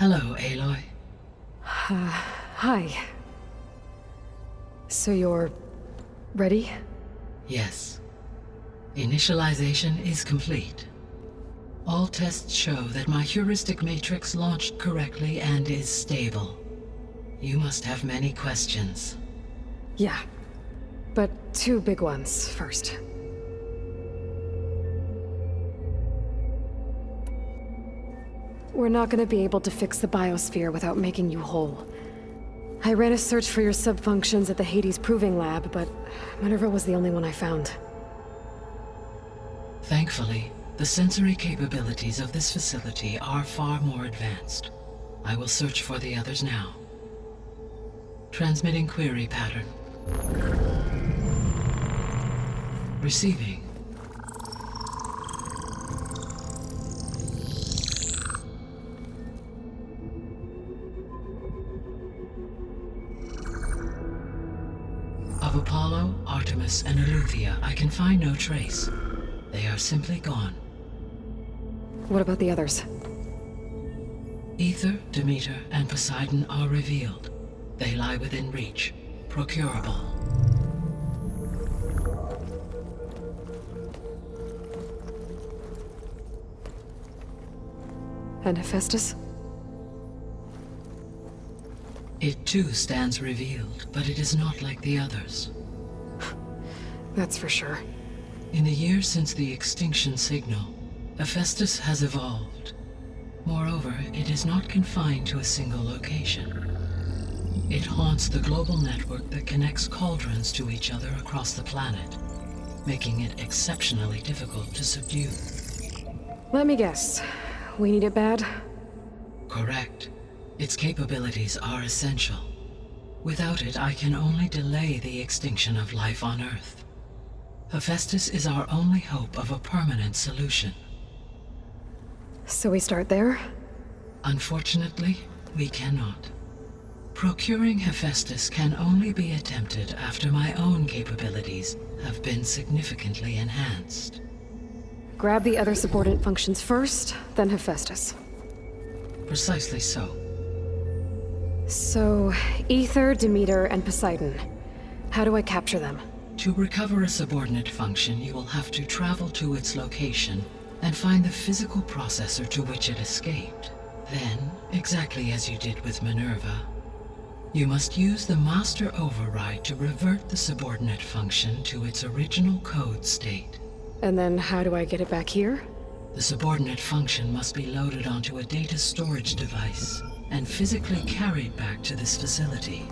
Hello, Aloy. Hi. So you're... ready? Yes. Initialization is complete. All tests show that my heuristic matrix launched correctly and is stable. You must have many questions. Yeah. But two big ones first. We're not gonna be able to fix the biosphere without making you whole. I ran a search for your subfunctions at the Hades Proving Lab, but Minerva was the only one I found. Thankfully, the sensory capabilities of this facility are far more advanced. I will search for the others now. Transmitting query pattern. Receiving. Of Apollo, Artemis, and Eleuthia, I can find no trace. They are simply gone. What about the others? Ether, Demeter, and Poseidon are revealed. They lie within reach, procurable. And Hephaestus? It too stands revealed, but it is not like the others. That's for sure. In the years since the extinction signal, Hephaestus has evolved. Moreover, it is not confined to a single location. It haunts the global network that connects cauldrons to each other across the planet, making it exceptionally difficult to subdue. Let me guess. We need it bad? Correct. Its capabilities are essential. Without it, I can only delay the extinction of life on Earth. Hephaestus is our only hope of a permanent solution. So we start there? Unfortunately, we cannot. Procuring Hephaestus can only be attempted after my own capabilities have been significantly enhanced. Grab the other subordinate functions first, then Hephaestus. Precisely so. So, Ether, Demeter, and Poseidon. How do I capture them? To recover a subordinate function, you will have to travel to its location and find the physical processor to which it escaped. Then, exactly as you did with Minerva, you must use the master override to revert the subordinate function to its original code state. And then how do I get it back here? The subordinate function must be loaded onto a data storage device and physically carried back to this facility.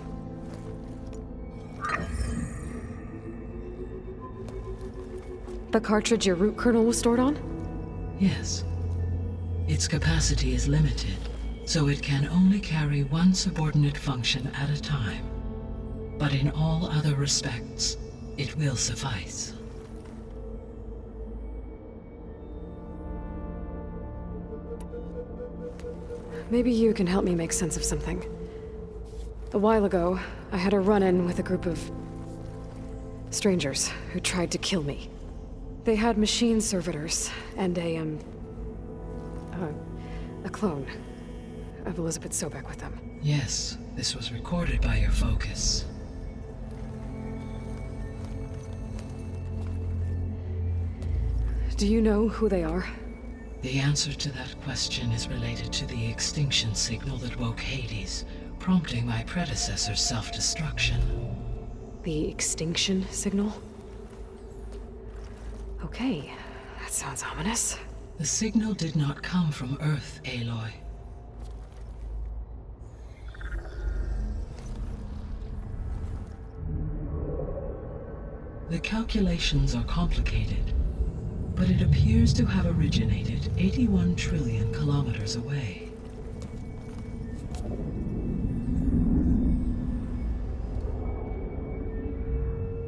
The cartridge your root kernel was stored on? Yes. Its capacity is limited, so it can only carry one subordinate function at a time. But in all other respects, it will suffice. Maybe you can help me make sense of something. A while ago, I had a run-in with a group of strangers who tried to kill me. They had machine servitors and a clone of Elizabeth Sobek with them. Yes, this was recorded by your focus. Do you know who they are? The answer to that question is related to the extinction signal that woke Hades, prompting my predecessor's self-destruction. The extinction signal? Okay, that sounds ominous. The signal did not come from Earth, Aloy. The calculations are complicated, but it appears to have originated 81 trillion kilometers away.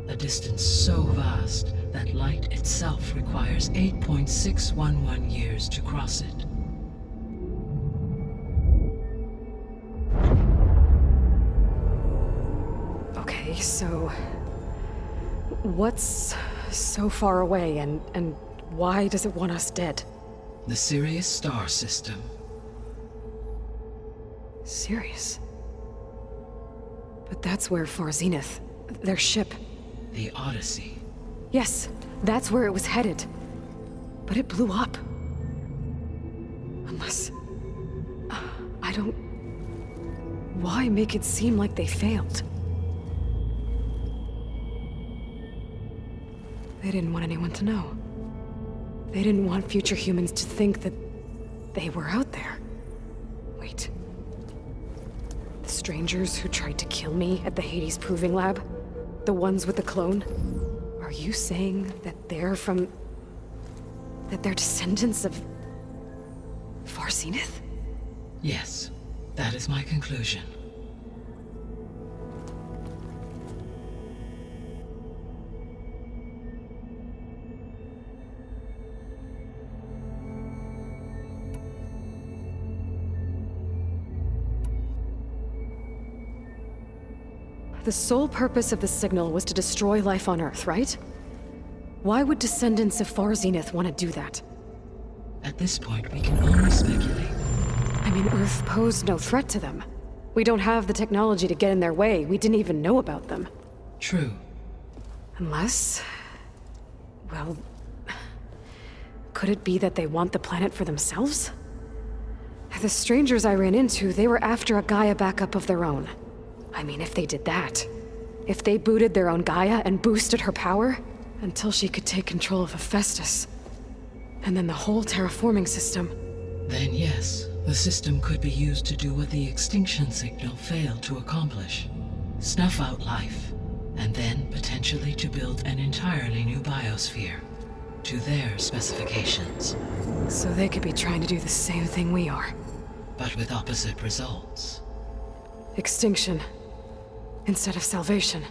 A distance so vast that light itself requires 8.611 years to cross it. Okay, so... what's so far away, and why does it want us dead? The Sirius star system. Serious. But that's where Far Zenith, their ship... The Odyssey. Yes, that's where it was headed. But it blew up. Unless... I don't... Why make it seem like they failed? They didn't want anyone to know. They didn't want future humans to think that they were out there. Wait. The strangers who tried to kill me at the Hades Proving Lab? The ones with the clone? Are you saying that they're from... that they're descendants of... Far Zenith? Yes, that is my conclusion. The sole purpose of the signal was to destroy life on Earth, right? Why would descendants of Far Zenith want to do that? At this point, we can only speculate. I mean, Earth posed no threat to them. We don't have the technology to get in their way. We didn't even know about them. True. Unless... well... could it be that they want the planet for themselves? The strangers I ran into, they were after a Gaia backup of their own. I mean, if they did that... if they booted their own Gaia and boosted her power... until she could take control of Hephaestus. And then the whole terraforming system... Then yes, the system could be used to do what the extinction signal failed to accomplish. Snuff out life, and then potentially to build an entirely new biosphere. To their specifications. So they could be trying to do the same thing we are. But with opposite results. Extinction. Instead of salvation.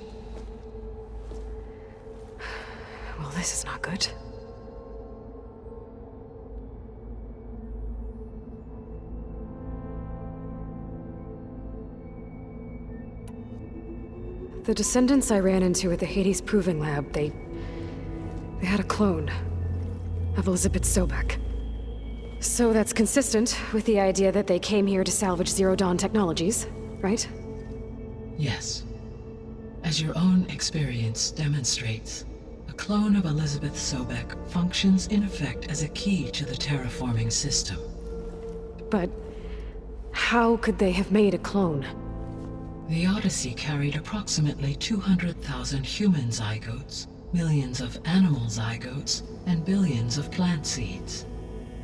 Well, this is not good. The descendants I ran into at the Hades Proving Lab, they had a clone of Elizabeth Sobek. So that's consistent with the idea that they came here to salvage Zero Dawn technologies, right? Yes. As your own experience demonstrates, a clone of Elizabeth Sobek functions in effect as a key to the terraforming system. But how could they have made a clone? The Odyssey carried approximately 200,000 human zygotes, millions of animal zygotes, and billions of plant seeds.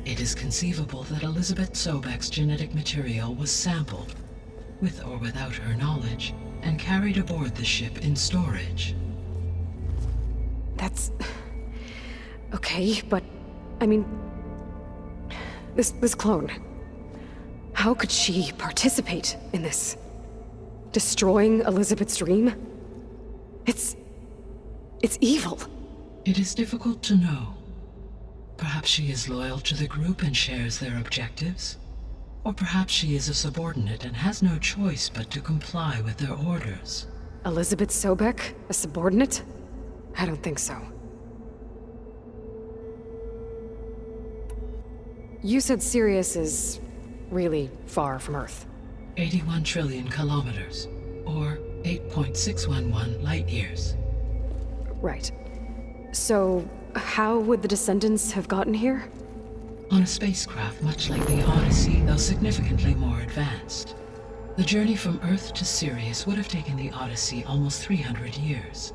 It is conceivable that Elizabeth Sobek's genetic material was sampled, with or without her knowledge, and carried aboard the ship in storage. That's... okay, but... I mean... This clone... how could she participate in this? Destroying Elizabeth's dream? It's evil. It is difficult to know. Perhaps she is loyal to the group and shares their objectives. Or perhaps she is a subordinate and has no choice but to comply with their orders. Elizabeth Sobek? A subordinate? I don't think so. You said Sirius is really far from Earth. 81 trillion kilometers, or 8.611 light years. Right. So, how would the descendants have gotten here? On a spacecraft much like the Odyssey, though significantly more advanced. The journey from Earth to Sirius would have taken the Odyssey almost 300 years.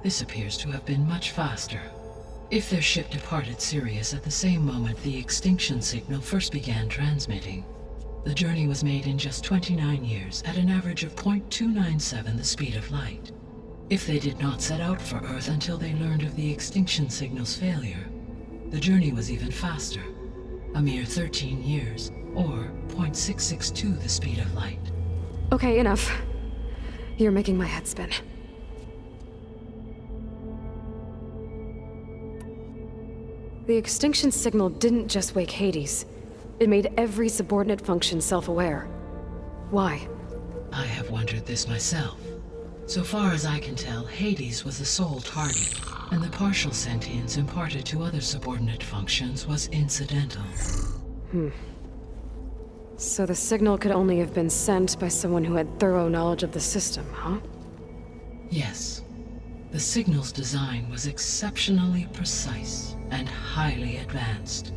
This appears to have been much faster. If their ship departed Sirius at the same moment the extinction signal first began transmitting, the journey was made in just 29 years at an average of 0.297 the speed of light. If they did not set out for Earth until they learned of the extinction signal's failure, the journey was even faster, a mere 13 years, or 0.662 the speed of light. Okay, enough. You're making my head spin. The extinction signal didn't just wake Hades. It made every subordinate function self-aware. Why? I have wondered this myself. So far as I can tell, Hades was the sole target, and the partial sentience imparted to other subordinate functions was incidental. So the signal could only have been sent by someone who had thorough knowledge of the system, huh? Yes. The signal's design was exceptionally precise and highly advanced.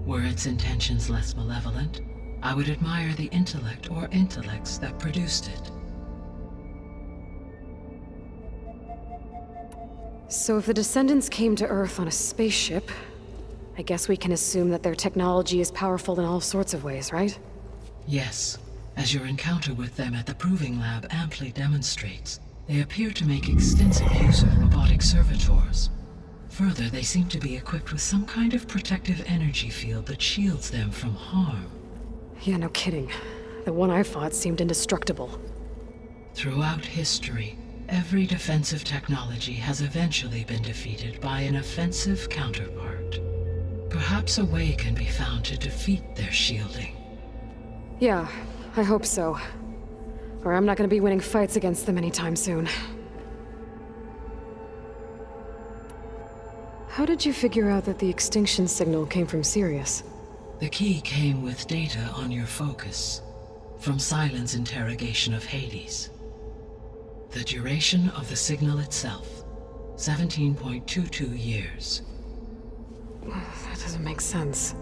Were its intentions less malevolent, I would admire the intellect or intellects that produced it. So if the descendants came to Earth on a spaceship, I guess we can assume that their technology is powerful in all sorts of ways, right? Yes, as your encounter with them at the Proving Lab amply demonstrates, they appear to make extensive use of robotic servitors. Further, they seem to be equipped with some kind of protective energy field that shields them from harm. Yeah, no kidding. The one I fought seemed indestructible. Throughout history, every defensive technology has eventually been defeated by an offensive counterpart. Perhaps a way can be found to defeat their shielding. Yeah, I hope so. Or I'm not gonna be winning fights against them anytime soon. How did you figure out that the extinction signal came from Sirius? The key came with data on your focus, from Silent's interrogation of Hades. The duration of the signal itself, 17.22 years. That doesn't make sense.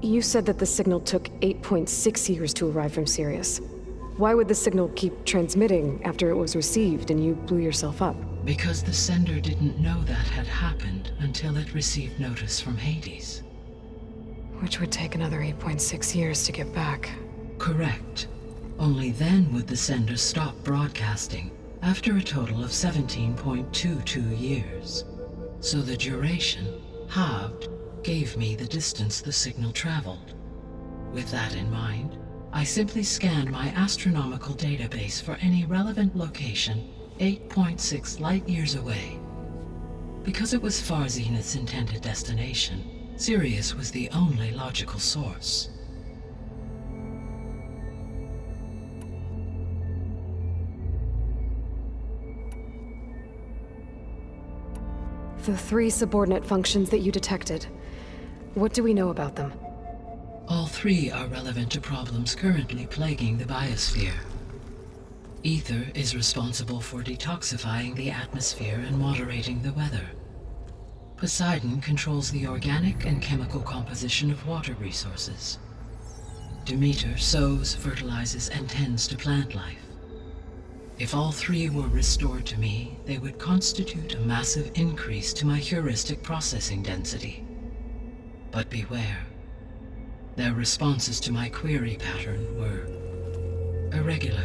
You said that the signal took 8.6 years to arrive from Sirius. Why would the signal keep transmitting after it was received and you blew yourself up? Because the sender didn't know that had happened until it received notice from Hades. Which would take another 8.6 years to get back. Correct. Only then would the sender stop broadcasting, after a total of 17.22 years. So the duration, halved, gave me the distance the signal traveled. With that in mind, I simply scanned my astronomical database for any relevant location 8.6 light-years away. Because it was far Zenith's intended destination, Sirius was the only logical source. The 3 subordinate functions that you detected. What do we know about them? All 3 are relevant to problems currently plaguing the biosphere. Ether is responsible for detoxifying the atmosphere and moderating the weather. Poseidon controls the organic and chemical composition of water resources. Demeter sows, fertilizes, and tends to plant life. If all 3 were restored to me, they would constitute a massive increase to my heuristic processing density. But beware. Their responses to my query pattern were irregular.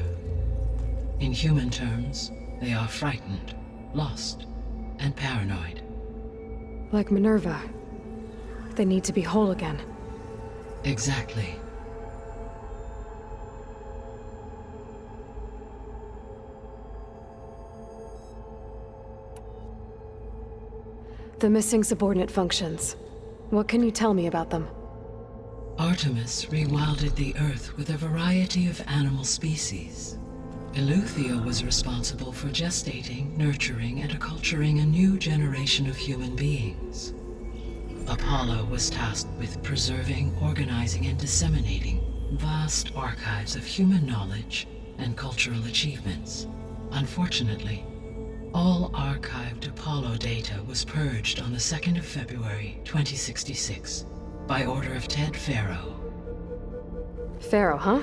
In human terms, they are frightened, lost, and paranoid. Like Minerva. They need to be whole again. Exactly. The missing subordinate functions. What can you tell me about them? Artemis rewilded the Earth with a variety of animal species. Eleuthia was responsible for gestating, nurturing, and acculturating a new generation of human beings. Apollo was tasked with preserving, organizing, and disseminating vast archives of human knowledge and cultural achievements. Unfortunately, all archived Apollo data was purged on the 2nd of February, 2066, by order of Ted Faro. Pharaoh, huh?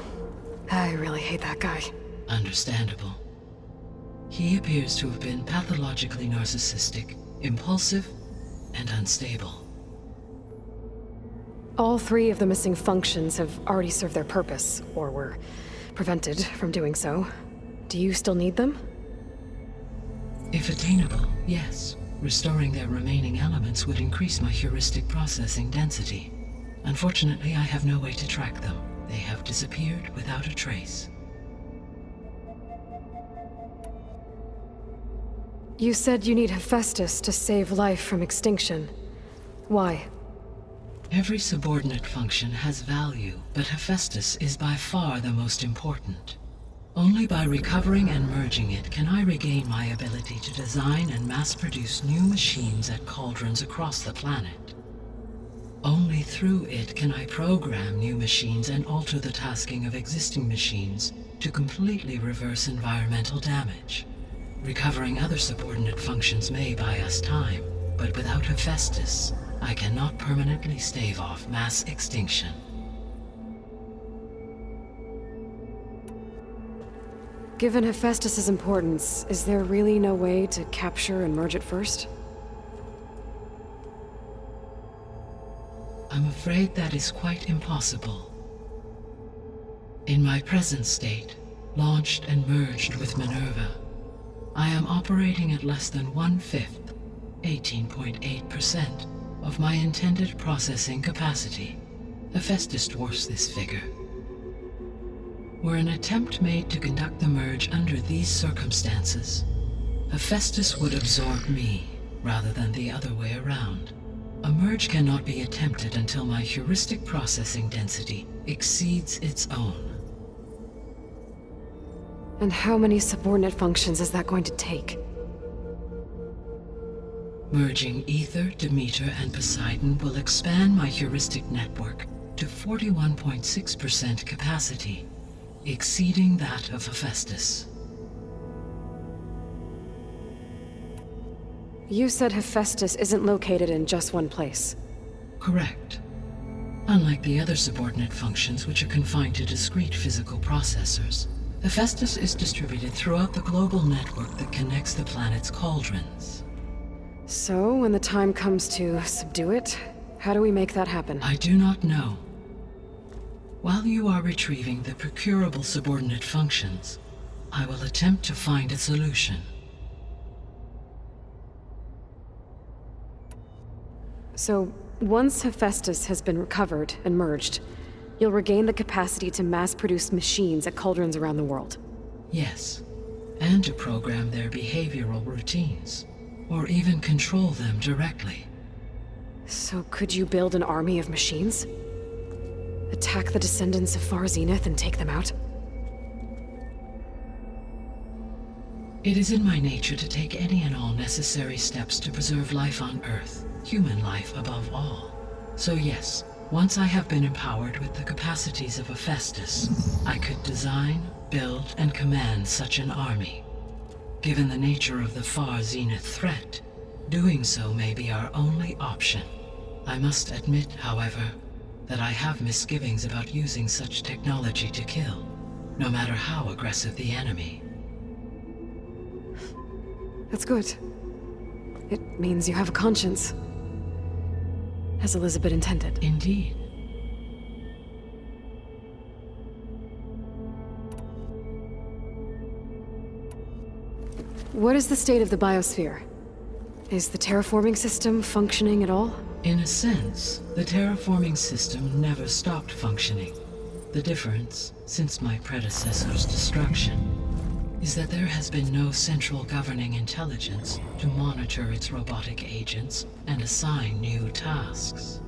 I really hate that guy. Understandable. He appears to have been pathologically narcissistic, impulsive, and unstable. All 3 of the missing functions have already served their purpose, or were prevented from doing so. Do you still need them? If attainable, yes. Restoring their remaining elements would increase my heuristic processing density. Unfortunately, I have no way to track them. They have disappeared without a trace. You said you need Hephaestus to save life from extinction. Why? Every subordinate function has value, but Hephaestus is by far the most important. Only by recovering and merging it can I regain my ability to design and mass-produce new machines at cauldrons across the planet. Only through it can I program new machines and alter the tasking of existing machines to completely reverse environmental damage. Recovering other subordinate functions may buy us time, but without Hephaestus, I cannot permanently stave off mass extinction. Given Hephaestus's importance, is there really no way to capture and merge it first? I'm afraid that is quite impossible. In my present state, launched and merged with Minerva, I am operating at less than 1/5, 18.8%, of my intended processing capacity. Hephaestus dwarfs this figure. Were an attempt made to conduct the merge under these circumstances, Hephaestus would absorb me, rather than the other way around. A merge cannot be attempted until my heuristic processing density exceeds its own. And how many subordinate functions is that going to take? Merging Ether, Demeter, and Poseidon will expand my heuristic network to 41.6% capacity, exceeding that of Hephaestus. You said Hephaestus isn't located in just one place. Correct. Unlike the other subordinate functions, which are confined to discrete physical processors, Hephaestus is distributed throughout the global network that connects the planet's cauldrons. So, when the time comes to subdue it, how do we make that happen? I do not know. While you are retrieving the procurable subordinate functions, I will attempt to find a solution. So, once Hephaestus has been recovered and merged, you'll regain the capacity to mass-produce machines at cauldrons around the world. Yes, and to program their behavioral routines, or even control them directly. So could you build an army of machines? Attack the descendants of Far Zenith and take them out? It is in my nature to take any and all necessary steps to preserve life on Earth, human life above all. So yes, once I have been empowered with the capacities of Hephaestus, I could design, build, and command such an army. Given the nature of the Far Zenith threat, doing so may be our only option. I must admit, however, that I have misgivings about using such technology to kill, no matter how aggressive the enemy. That's good. It means you have a conscience. As Elizabeth intended. Indeed. What is the state of the biosphere? Is the terraforming system functioning at all? In a sense, the terraforming system never stopped functioning. The difference, since my predecessor's destruction, is that there has been no central governing intelligence to monitor its robotic agents and assign new tasks.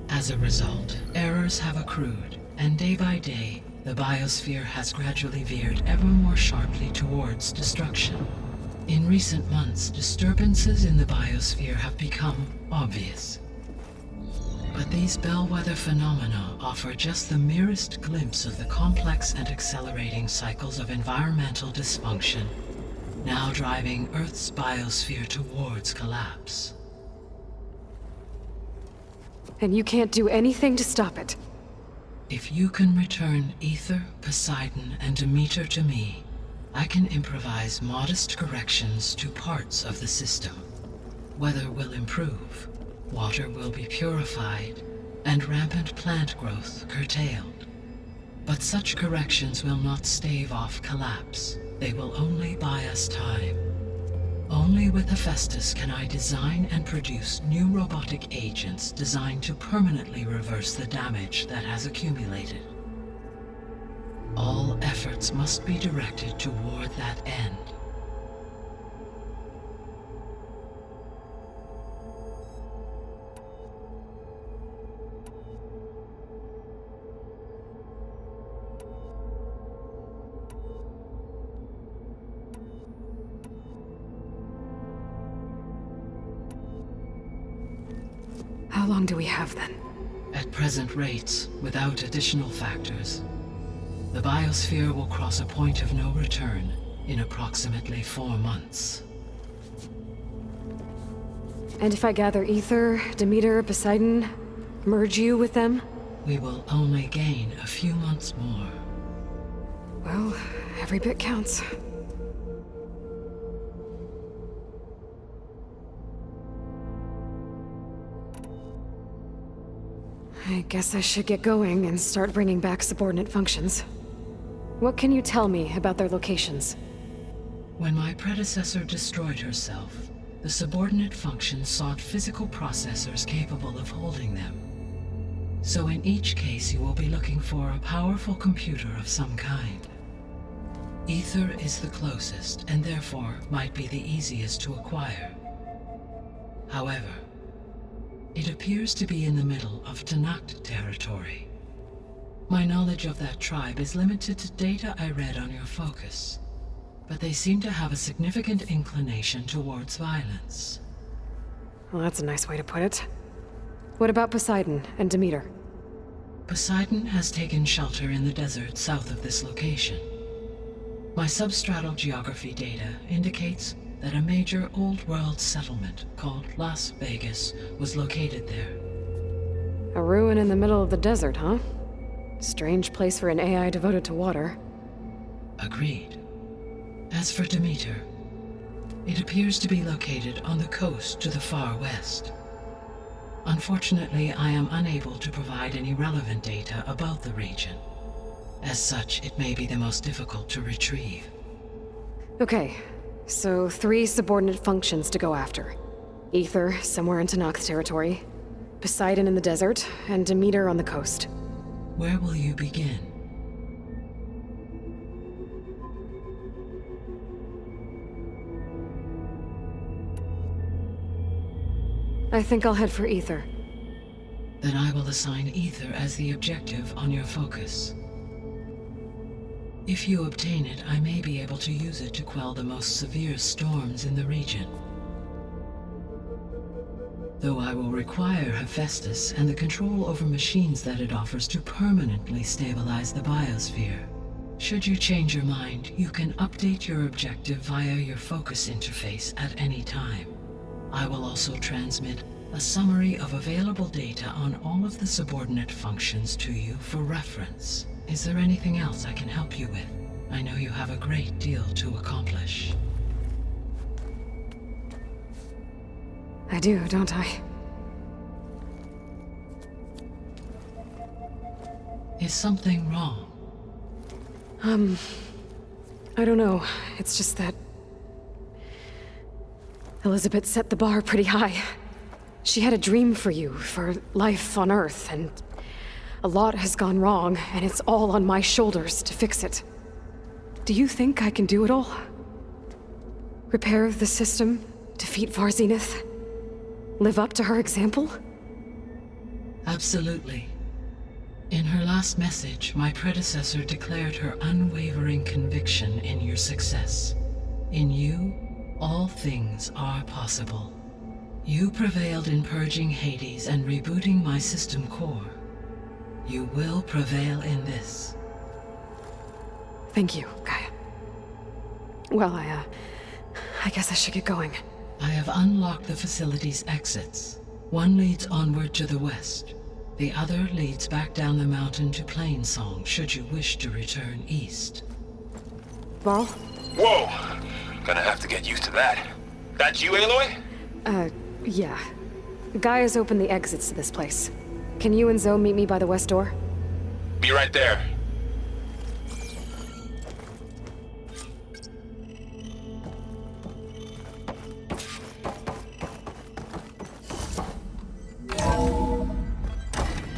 As a result, errors have accrued, and day by day, the biosphere has gradually veered ever more sharply towards destruction. In recent months, disturbances in the biosphere have become obvious. But these bellwether phenomena offer just the merest glimpse of the complex and accelerating cycles of environmental dysfunction, now driving Earth's biosphere towards collapse. And you can't do anything to stop it? If you can return Ether, Poseidon, and Demeter to me, I can improvise modest corrections to parts of the system. Weather will improve. Water will be purified, and rampant plant growth curtailed. But such corrections will not stave off collapse. They will only buy us time. Only with Hephaestus can I design and produce new robotic agents designed to permanently reverse the damage that has accumulated. All efforts must be directed toward that end. How long do we have then? At present rates, without additional factors, the biosphere will cross a point of no return in approximately 4 months. And if I gather Ether, Demeter, Poseidon, merge you with them? We will only gain a few months more. Well, every bit counts. I guess I should get going and start bringing back subordinate functions. What can you tell me about their locations? When my predecessor destroyed herself, the subordinate functions sought physical processors capable of holding them. So in each case you will be looking for a powerful computer of some kind. Ether is the closest, and therefore might be the easiest to acquire. However, it appears to be in the middle of Tanakh territory. My knowledge of that tribe is limited to data I read on your focus, but they seem to have a significant inclination towards violence. Well, that's a nice way to put it. What about Poseidon and Demeter? Poseidon has taken shelter in the desert south of this location. My substratal geography data indicates that a major old-world settlement called Las Vegas was located there. A ruin in the middle of the desert, huh? Strange place for an AI devoted to water. Agreed. As for Demeter, it appears to be located on the coast to the far west. Unfortunately, I am unable to provide any relevant data about the region. As such, it may be the most difficult to retrieve. Okay, so 3 subordinate functions to go after. Ether, somewhere in Tanakh territory. Poseidon in the desert, and Demeter on the coast. Where will you begin? I think I'll head for Ether. Then I will assign Ether as the objective on your focus. If you obtain it, I may be able to use it to quell the most severe storms in the region. Though I will require Hephaestus and the control over machines that it offers to permanently stabilize the biosphere. Should you change your mind, you can update your objective via your focus interface at any time. I will also transmit a summary of available data on all of the subordinate functions to you for reference. Is there anything else I can help you with? I know you have a great deal to accomplish. I do, don't I? Is something wrong? I don't know. It's just that Elizabeth set the bar pretty high. She had a dream for you, for life on Earth, and a lot has gone wrong, and it's all on my shoulders to fix it. Do you think I can do it all? Repair the system, defeat Varzenith, live up to her example? Absolutely. In her last message, my predecessor declared her unwavering conviction in your success. In you, all things are possible. You prevailed in purging Hades and rebooting my system core. You will prevail in this. Thank you, Gaia. Well, I guess I should get going. I have unlocked the facility's exits. One leads onward to the west. The other leads back down the mountain to Plainsong, should you wish to return east. Varl? Whoa! Gonna have to get used to that. That's you, Aloy? Yeah. Gaia's opened the exits to this place. Can you and Zoe meet me by the west door? Be right there.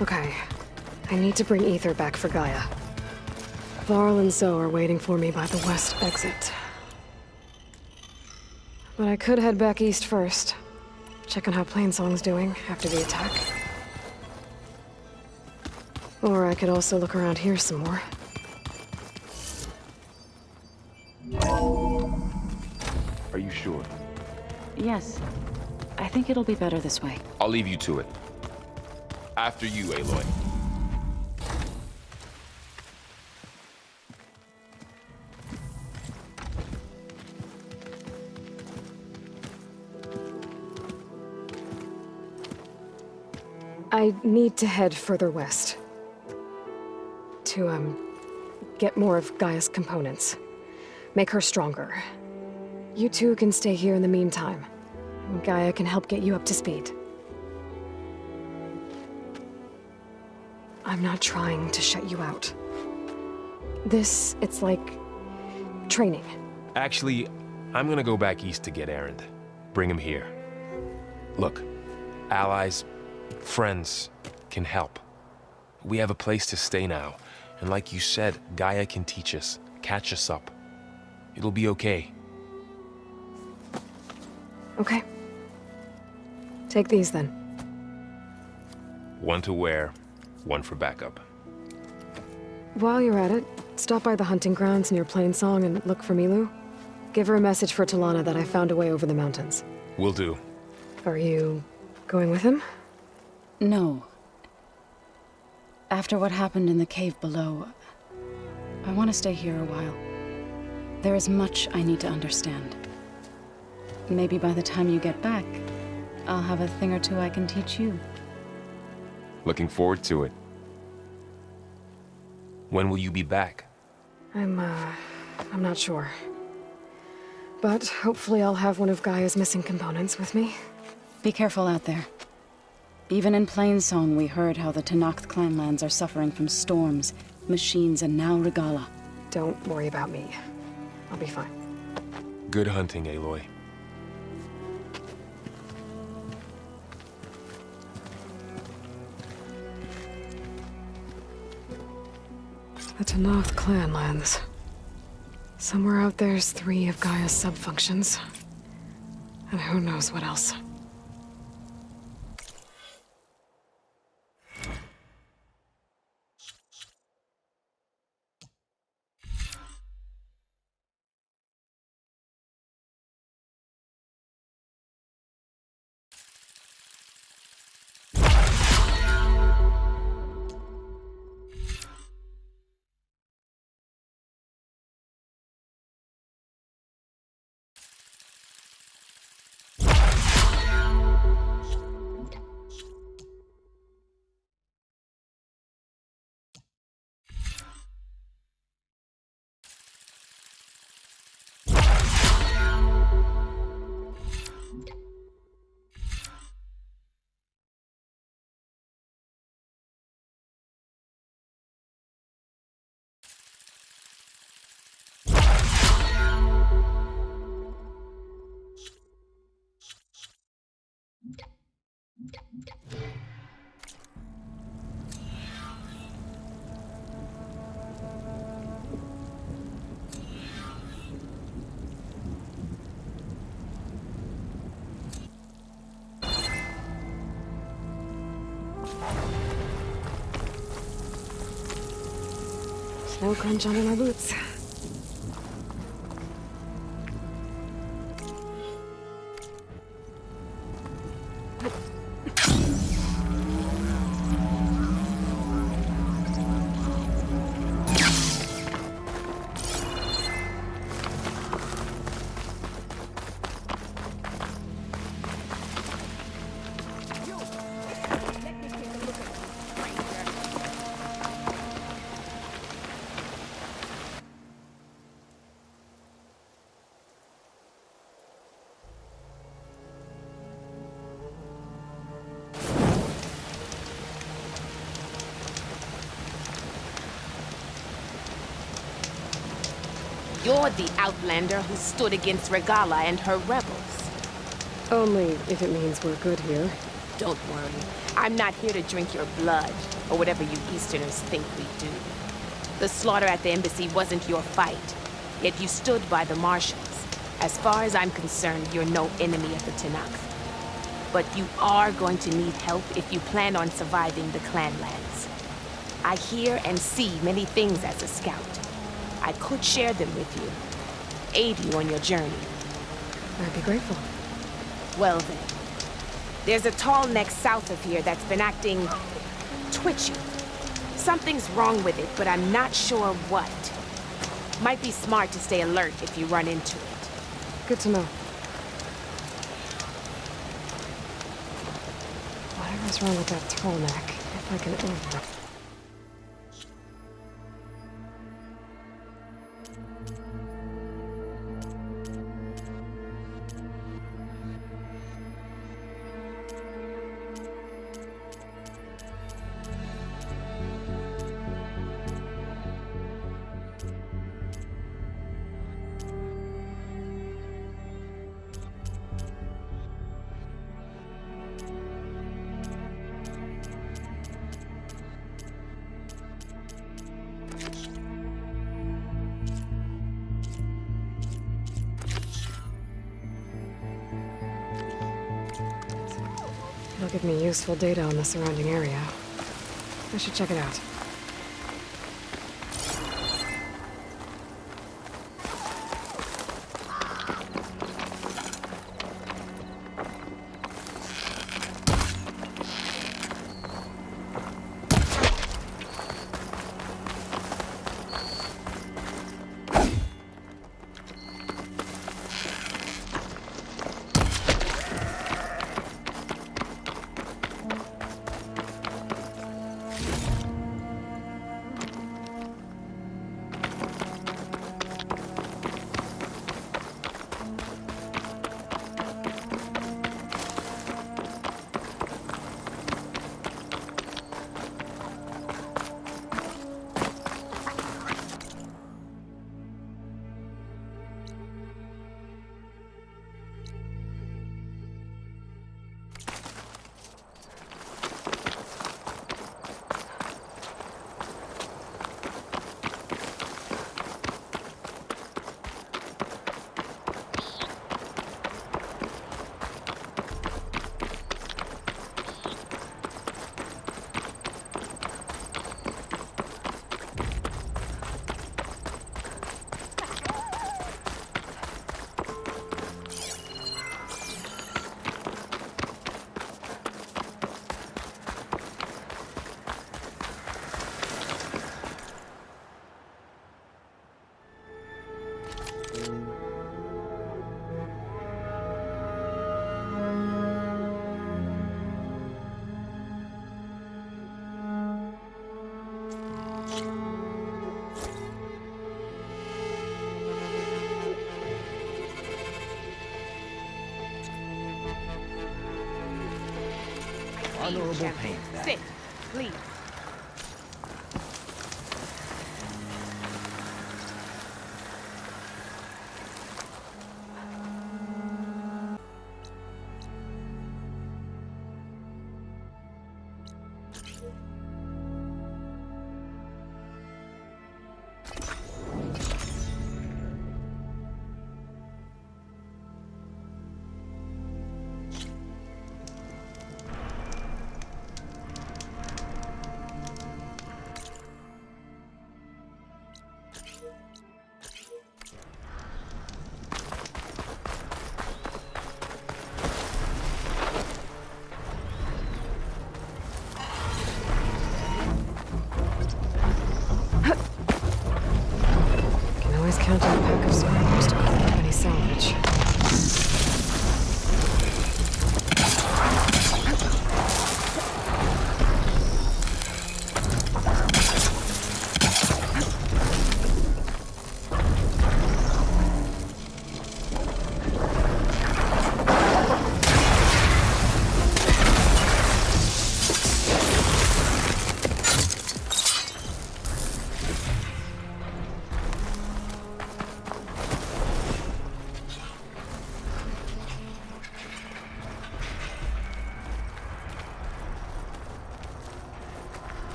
Okay. I need to bring Ether back for Gaia. Varl and Zoe are waiting for me by the west exit. But I could head back east first. Check on how Plainsong's doing after the attack. Or I could also look around here some more. Are you sure? Yes. I think it'll be better this way. I'll leave you to it. After you, Aloy. I need to head further west. To, get more of Gaia's components. Make her stronger. You two can stay here in the meantime. Gaia can help get you up to speed. I'm not trying to shut you out. It's like training. Actually, I'm gonna go back east to get Erend. Bring him here. Look, allies, friends can help. We have a place to stay now, and like you said, Gaia can teach us, catch us up. It'll be okay. Okay. Take these then. One to wear, one for backup. While you're at it, stop by the hunting grounds near Plainsong and look for Milu. Give her a message for Talana that I found a way over the mountains. Will do. Are you going with him? No. After what happened in the cave below, I want to stay here a while. There is much I need to understand. Maybe by the time you get back, I'll have a thing or two I can teach you. Looking forward to it. When will you be back? I'm not sure. But hopefully I'll have one of Gaia's missing components with me. Be careful out there. Even in Plainsong, we heard how the Tenakth clanlands are suffering from storms, machines, and now Regala. Don't worry about me. I'll be fine. Good hunting, Aloy. The Tenakth clanlands. Somewhere out there's 3 of Gaia's subfunctions. And who knows what else. Snow crunch under my boots. You're the outlander who stood against Regala and her rebels. Only if it means we're good here. Don't worry. I'm not here to drink your blood, or whatever you Easterners think we do. The slaughter at the embassy wasn't your fight, yet you stood by the marshals. As far as I'm concerned, you're no enemy of the Tenakth. But you are going to need help if you plan on surviving the clanlands. I hear and see many things as a scout. I could share them with you, aid you on your journey. I'd be grateful. Well then, there's a tall neck south of here that's been acting twitchy. Something's wrong with it, but I'm not sure what. Might be smart to stay alert if you run into it. Good to know. Whatever's wrong with that turtleneck, if I can overrun. It'll give me useful data on the surrounding area. I should check it out. Honorable pain. Sit, please. Always count on a pack of survivors to clean up any salvage.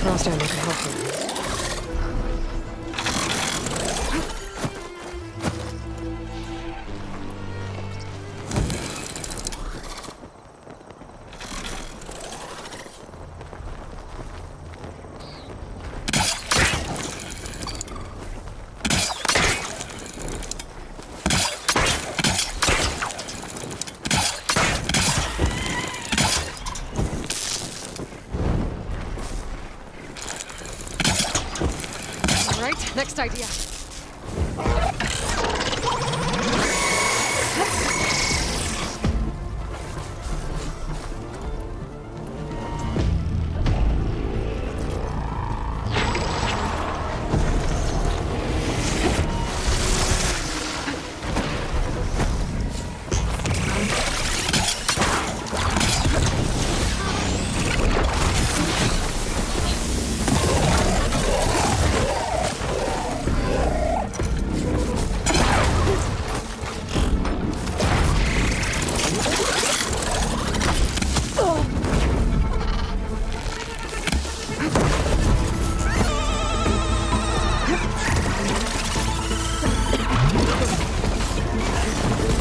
Frost armor could help you. Right, next idea.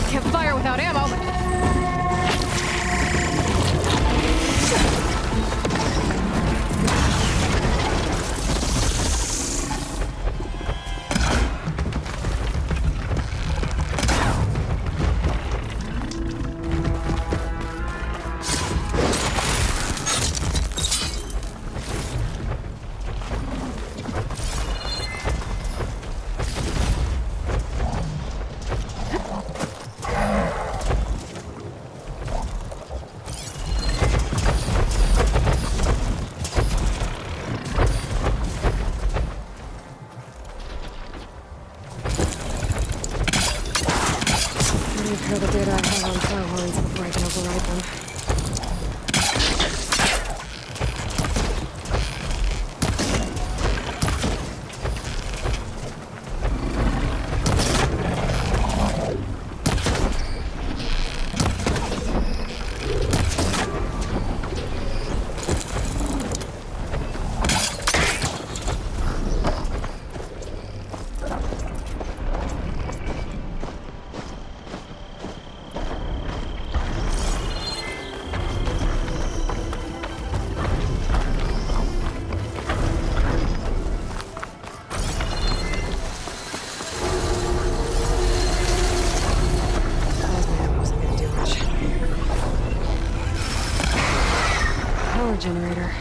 Can't fire without ammo. Repair the data I have on Firehorns before I can override them. Power generator.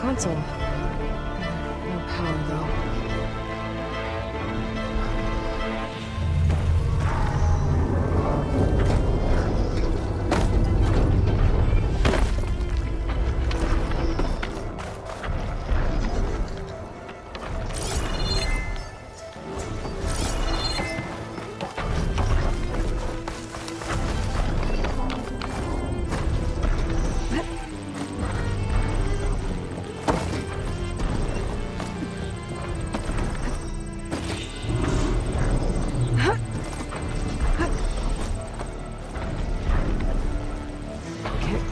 Console. No power, though.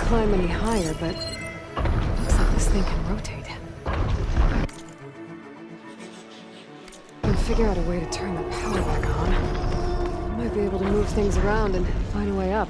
Climb any higher, but looks like this thing can rotate. Can figure out a way to turn the power back on. Might be able to move things around and find a way up.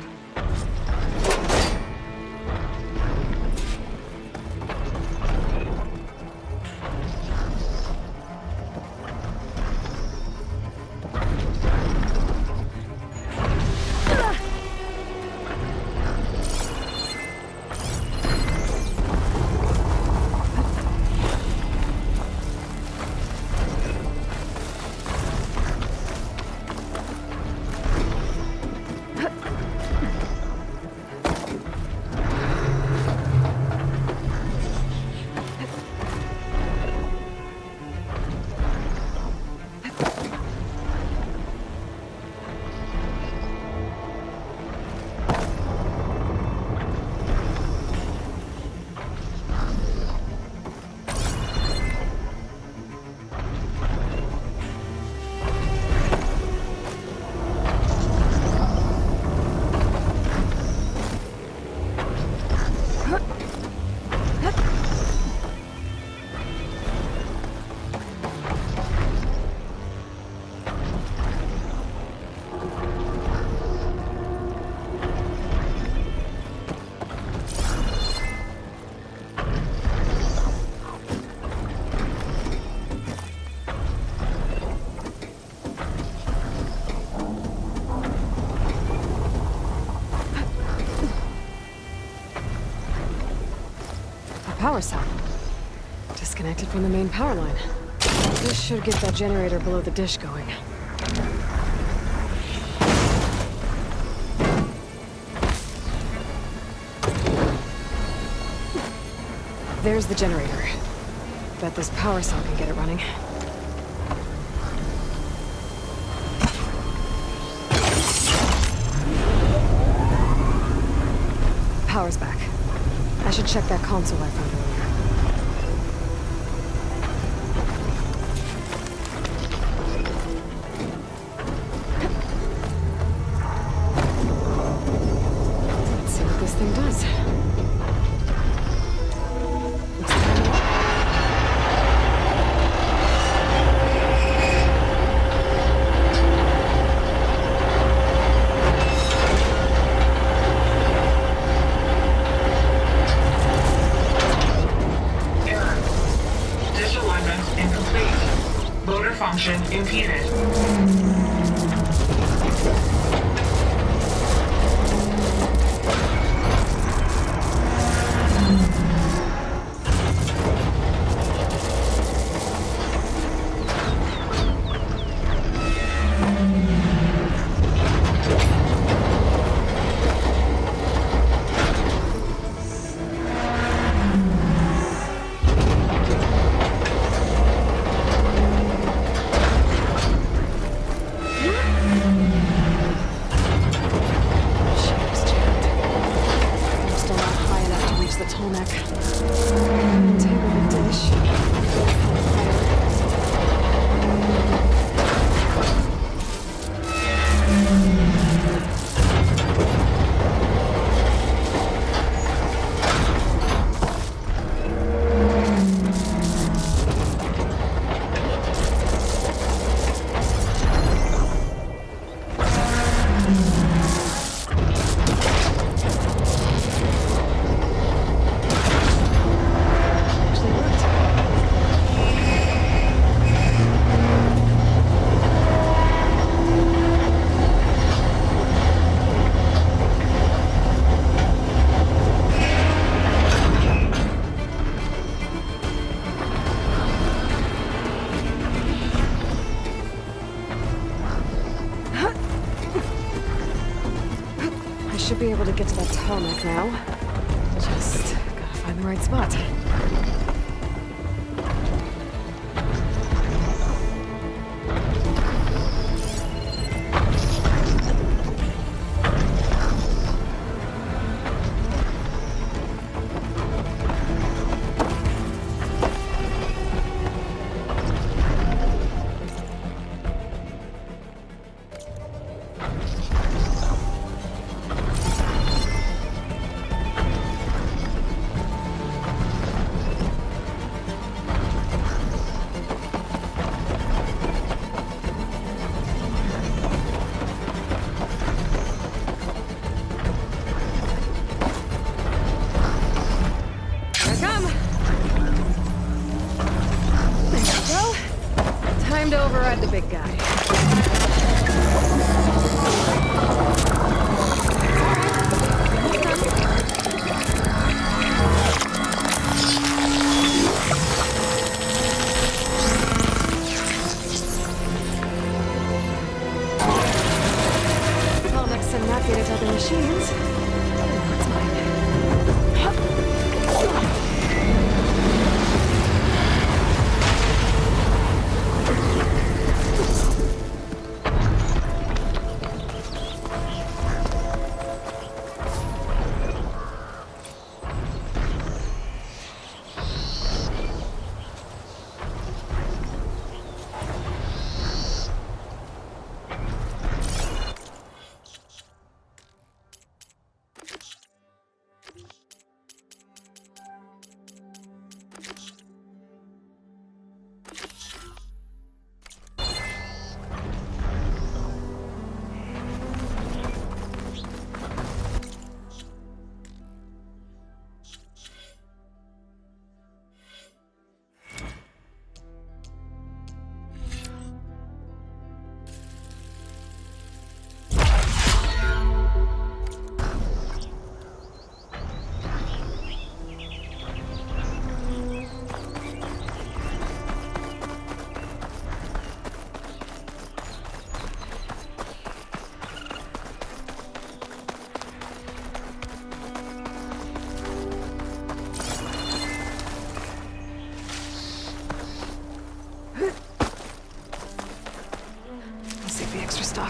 power cell. Disconnected from the main power line. This should get that generator below the dish going. There's the generator. Bet this power cell can get it running. Power's back. I should check that console I found earlier. Let's see what this thing does. Looks like I'm up. Error. Disalignment incomplete. Motor function impeded. Ship's jammed. I'm still not high enough to reach the tall neck. Untangle the dish. Actually worked. I should be able to get to that tarmac now. Just gotta find the right spot. Here I come! There we go. Time to override the big guy. Well, next to not get it to other machines. Now it's mine.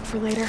for later.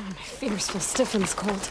My fingers feel stiff in this cold.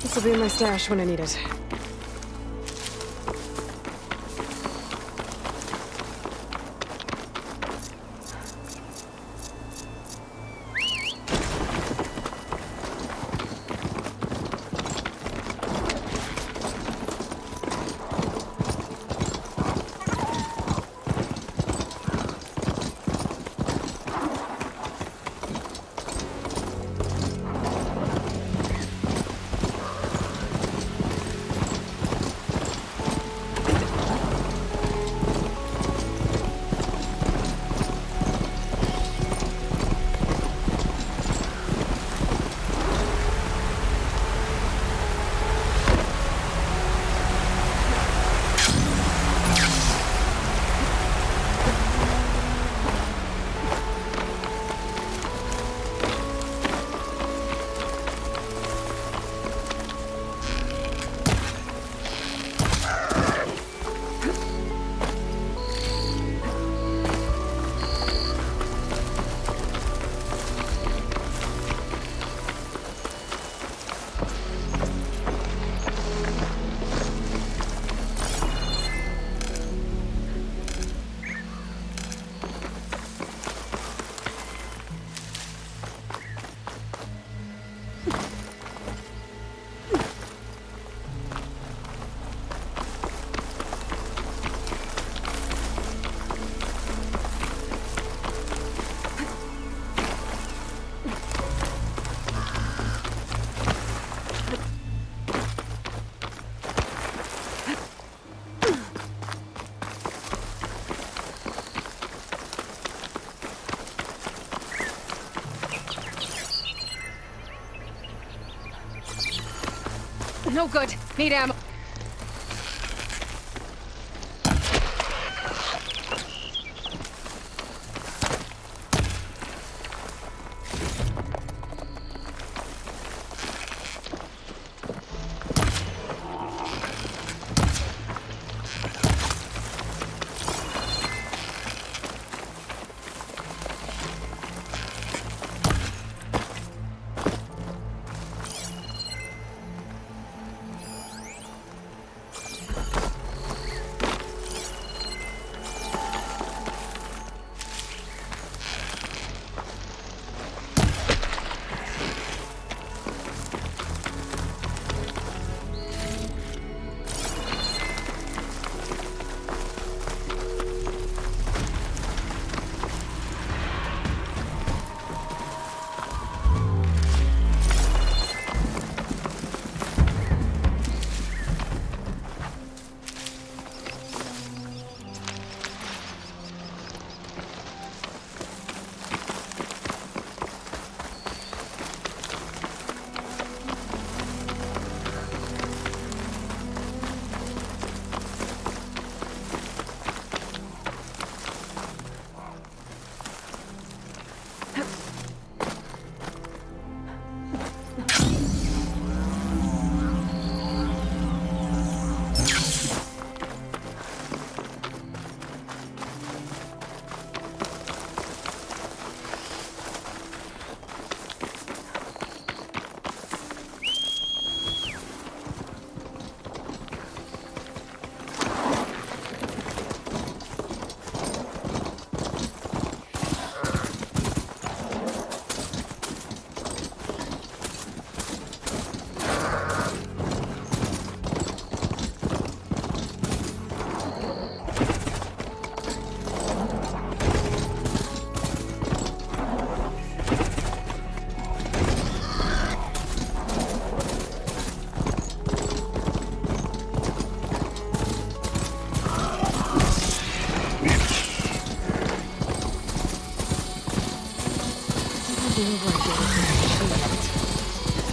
This will be in my stash when I need it. No good. Need ammo.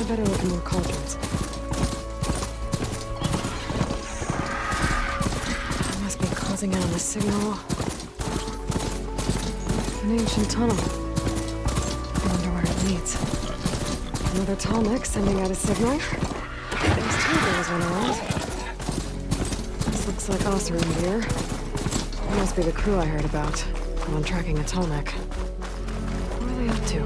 better look in more cauldrons. I must be closing in on the signal. An ancient tunnel. I wonder where it leads. Another tall neck sending out a signal. There's two girls running around. This looks like Osram gear. It must be the crew I heard about. I'm on tracking a tall neck. What are they up to?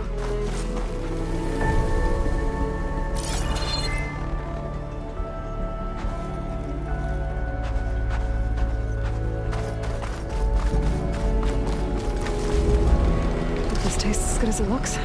Hope this tastes as good as it looks.